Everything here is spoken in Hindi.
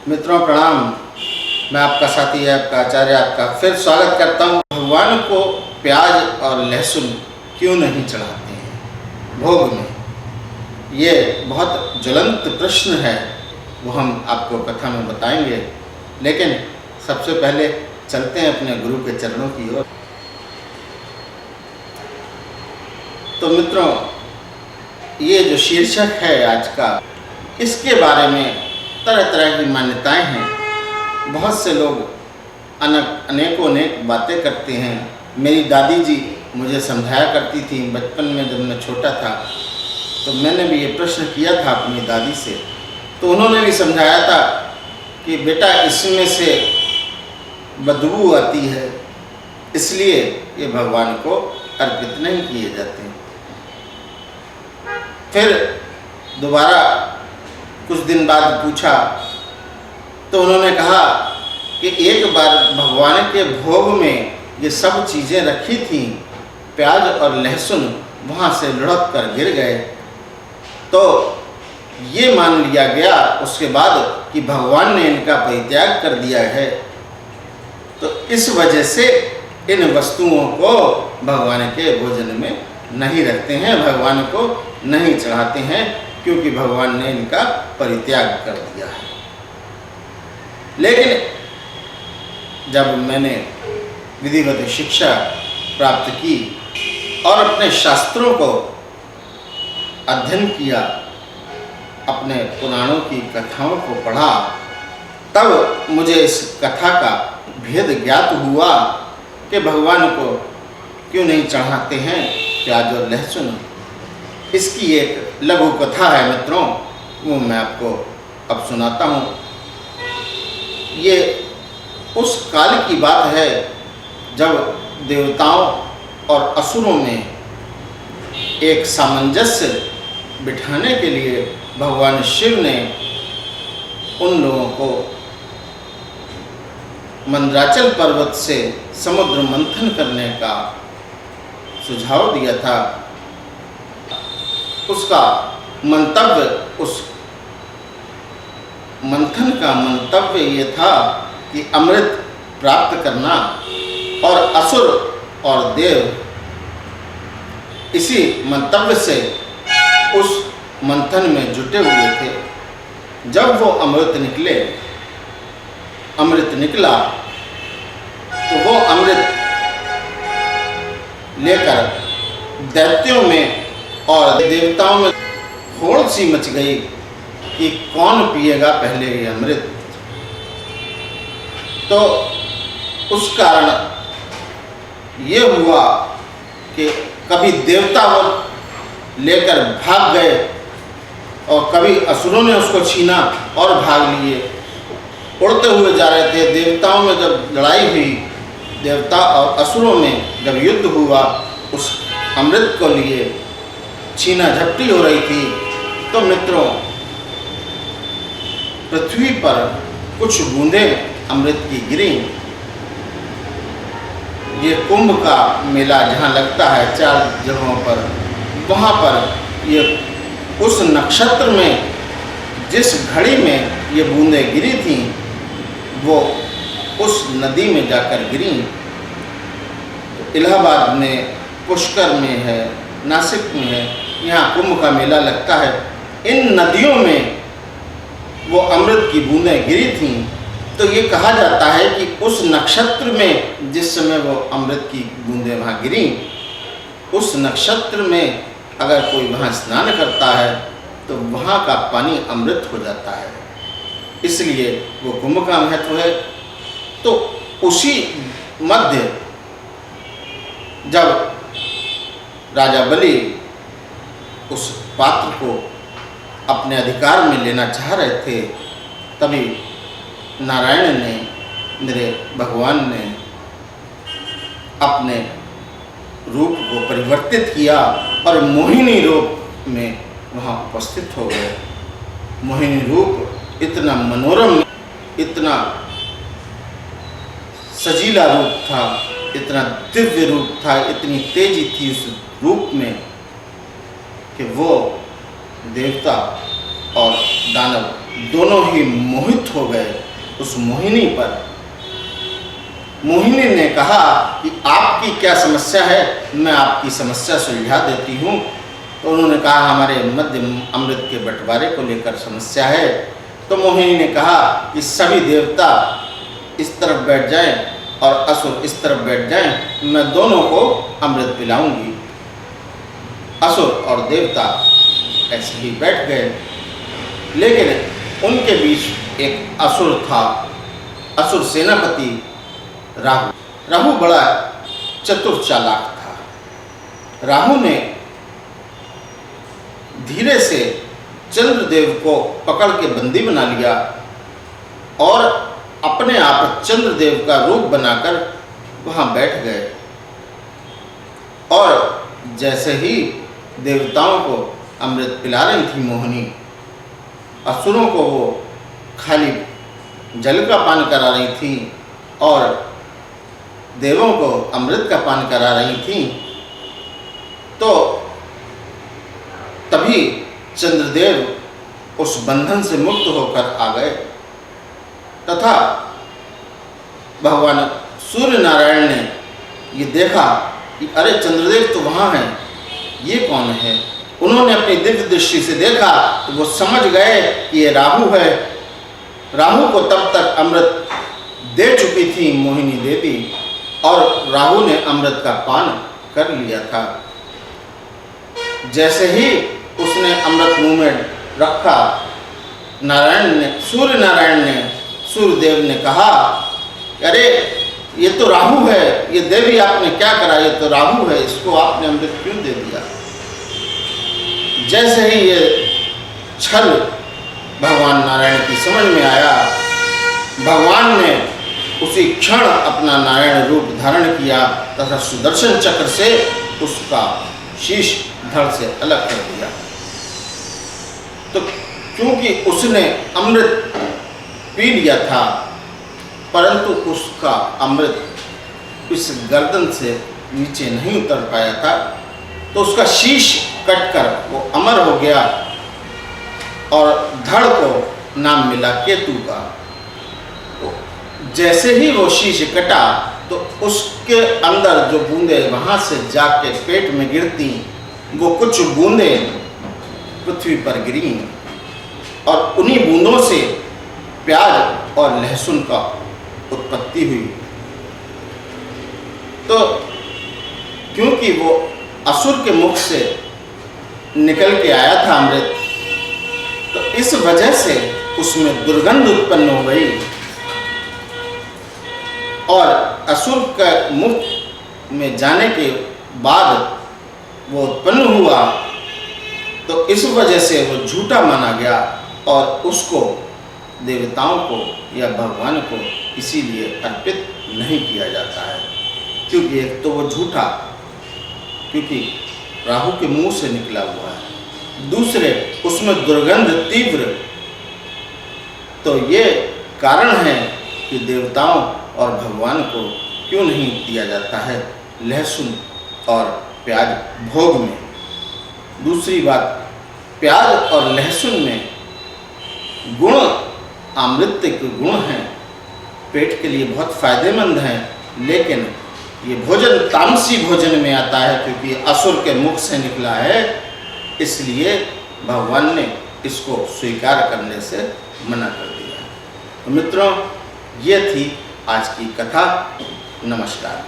मित्रों प्रणाम। मैं आपका साथी आपका आचार्य आपका फिर स्वागत करता हूँ। भगवान को प्याज और लहसुन क्यों नहीं चढ़ाते हैं भोग में? ये बहुत ज्वलंत प्रश्न है, वो हम आपको कथा में बताएंगे। लेकिन सबसे पहले चलते हैं अपने गुरु के चरणों की ओर। तो मित्रों, ये जो शीर्षक है आज का, इसके बारे में तरह तरह की मान्यताएं हैं। बहुत से लोग अनेकों अनेक बातें करते हैं। मेरी दादी जी मुझे समझाया करती थी बचपन में, जब मैं छोटा था तो मैंने भी ये प्रश्न किया था अपनी दादी से, तो उन्होंने भी समझाया था कि बेटा इसमें से बदबू आती है, इसलिए ये भगवान को अर्पित नहीं किए जाते। फिर दोबारा कुछ दिन बाद पूछा तो उन्होंने कहा कि एक बार भगवान के भोग में ये सब चीज़ें रखी थीं, प्याज और लहसुन वहाँ से लुढ़क कर गिर गए, तो ये मान लिया गया उसके बाद कि भगवान ने इनका परित्याग कर दिया है। तो इस वजह से इन वस्तुओं को भगवान के भोजन में नहीं रखते हैं, भगवान को नहीं चढ़ाते हैं, क्योंकि भगवान ने इनका परित्याग कर दिया है। लेकिन जब मैंने विधिवत शिक्षा प्राप्त की और अपने शास्त्रों को अध्ययन किया, अपने पुराणों की कथाओं को पढ़ा, तब मुझे इस कथा का भेद ज्ञात हुआ कि भगवान को क्यों नहीं चढ़ाते हैं प्याज और लहसुन। इसकी एक लघु कथा है मित्रों, वो मैं आपको अब सुनाता हूँ। ये उस काल की बात है जब देवताओं और असुरों में एक सामंजस्य बिठाने के लिए भगवान शिव ने उन लोगों को मंदराचल पर्वत से समुद्र मंथन करने का सुझाव दिया था। उसका मंतव्य, उस मंथन का मंतव्य ये था कि अमृत प्राप्त करना, और असुर और देव इसी मंतव्य से उस मंथन में जुटे हुए थे। जब वो अमृत निकला तो वो अमृत लेकर दैत्यों में और देवताओं में होड़ सी मच गई कि कौन पिएगा पहले ये अमृत। तो उस कारण ये हुआ कि कभी देवता वो लेकर भाग गए और कभी असुरों ने उसको छीना और भाग लिए, उड़ते हुए जा रहे थे। देवताओं में जब लड़ाई हुई, देवता और असुरों में जब युद्ध हुआ, उस अमृत को लिए छीना झपटी हो रही थी, तो मित्रों पृथ्वी पर कुछ बूंदें अमृत की गिरी। ये कुंभ का मेला जहाँ लगता है 4 जगहों पर, वहाँ पर ये उस नक्षत्र में जिस घड़ी में ये बूंदें गिरी थीं, वो उस नदी में जाकर गिरी। तो इलाहाबाद में, पुष्कर में है, नासिक में है, यहाँ कुंभ का मेला लगता है। इन नदियों में वो अमृत की बूंदें गिरी थीं। तो ये कहा जाता है कि उस नक्षत्र में जिस समय वो अमृत की बूंदें वहाँ गिरी, उस नक्षत्र में अगर कोई वहाँ स्नान करता है तो वहाँ का पानी अमृत हो जाता है, इसलिए वो कुंभ का महत्व है। तो उसी मध्य जब राजा बलि उस पात्र को अपने अधिकार में लेना चाह रहे थे, तभी नारायण ने, मेरे भगवान ने अपने रूप को परिवर्तित किया और मोहिनी रूप में वहाँ उपस्थित हो गए। मोहिनी रूप इतना मनोरम, इतना सजीला रूप था, इतना दिव्य रूप था, इतनी तेजी थी उस रूप में कि वो देवता और दानव दोनों ही मोहित हो गए उस मोहिनी पर। मोहिनी ने कहा कि आपकी क्या समस्या है, मैं आपकी समस्या सुलझा देती हूँ। तो उन्होंने कहा हमारे मध्य अमृत के बंटवारे को लेकर समस्या है। तो मोहिनी ने कहा कि सभी देवता इस तरफ बैठ जाएं और असुर इस तरफ बैठ जाएं, मैं दोनों को अमृत पिलाऊंगी। असुर और देवता ऐसे ही बैठ गए, लेकिन उनके बीच एक असुर था, असुर सेनापति राहु। राहु बड़ा चतुर चालाक था। राहु ने धीरे से चंद्रदेव को पकड़ के बंदी बना लिया और अपने आप चंद्रदेव का रूप बनाकर वहां बैठ गए। और जैसे ही देवताओं को अमृत पिला रही थी मोहिनी, असुरों को वो खाली जल का पान करा रही थी और देवों को अमृत का पान करा रही थी, तो तभी चंद्रदेव उस बंधन से मुक्त होकर आ गए तथा भगवान सूर्य नारायण ने ये देखा कि अरे चंद्रदेव तो वहाँ हैं, ये कौन है। उन्होंने अपनी दिव्य दृष्टि से देखा तो वो समझ गए कि ये राहु है। राहु को तब तक अमृत दे चुकी थी मोहिनी देवी और राहु ने अमृत का पान कर लिया था। जैसे ही उसने अमृत मुंह में रखा, सूर्य नारायण ने, सूर्यदेव ने कहा अरे ये तो राहु है, ये देवी आपने क्या करा, ये तो राहु है, इसको आपने अमृत क्यों दे दिया। जैसे ही ये छल भगवान नारायण की समझ में आया, भगवान ने उसी क्षण अपना नारायण रूप धारण किया तथा सुदर्शन चक्र से उसका शीश धड़ से अलग कर दिया। तो क्योंकि उसने अमृत पी लिया था, परंतु उसका अमृत इस गर्दन से नीचे नहीं उतर पाया था, तो उसका शीश कटकर वो अमर हो गया और धड़ को नाम मिला केतु का। तो जैसे ही वो शीश कटा तो उसके अंदर जो बूंदें वहाँ से जाके पेट में गिरती, वो कुछ बूंदें पृथ्वी पर गिरी और उन्हीं बूंदों से प्याज और लहसुन का उत्पत्ति हुई। तो क्योंकि वो असुर के मुख से निकल के आया था अमृत, तो इस वजह से उसमें दुर्गंध उत्पन्न हो गई और असुर का मुख में जाने के बाद वो उत्पन्न हुआ, तो इस वजह से वो झूठा माना गया और उसको देवताओं को या भगवान को इसीलिए अर्पित नहीं किया जाता है। क्योंकि एक तो वो झूठा, क्योंकि राहु के मुंह से निकला हुआ है, दूसरे उसमें दुर्गंध तीव्र। तो ये कारण है कि देवताओं और भगवान को क्यों नहीं दिया जाता है लहसुन और प्याज भोग में। दूसरी बात, प्याज और लहसुन में गुण अमृत के गुण हैं, पेट के लिए बहुत फायदेमंद हैं, लेकिन ये भोजन तामसी भोजन में आता है क्योंकि असुर के मुख से निकला है, इसलिए भगवान ने इसको स्वीकार करने से मना कर दिया। तो मित्रों, ये थी आज की कथा। नमस्कार।